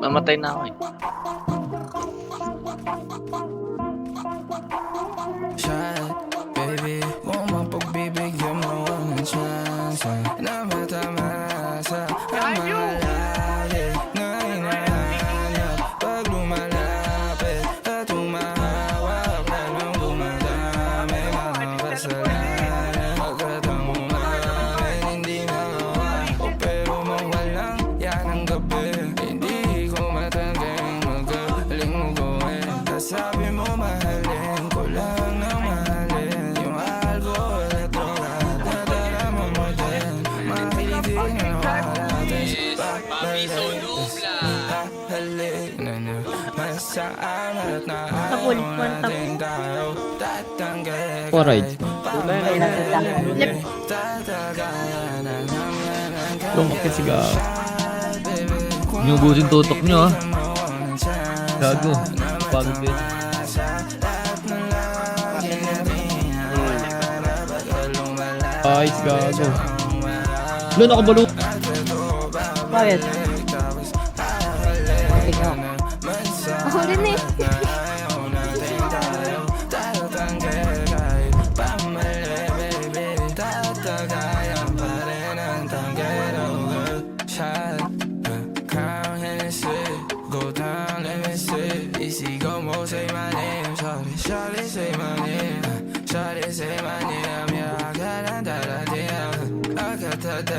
Mamatay na ako eh. Shot, baby, kung mapagbibigyan mo ng chance na matamasa ang malali na hinahanap pag lumalapit at humahawak na nang dumadami mga kasalanan agad ang umamin hindi magawa o pero mawalang yan ang gabi hindi ko matanggang magaling mo gawin kasabi mo mahalin ko lang na mahalin yung alcohol at droga nadarama mo din mahilig na walates pahalin na naman saan at naayaw natin tayo tatanggal Alright. tatagayan na naman ang Lumakit si Gago. Inubusin tutok nyo, ha? Gago. Pagod din. Ay, si Gago. Lo, nakabalo. Bakit? Ako rin eh. Go down, let me see. Easy go, mo say my name. Shawty, say my name. Shawty, say my name. Yeah, I got I got that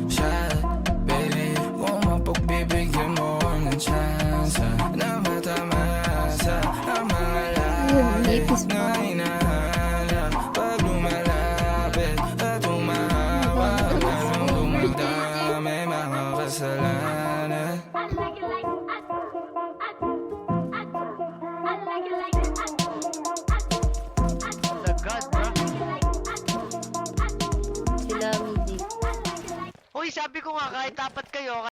shot, baby. Kung mapagbibigyan mo ng chance na matamasa ang mga lahat na hinahanap pag lumalapit at humahawak na nang dumadami mga kasalanan. Sila music. Uy, sabi ko nga kahit apat kayo,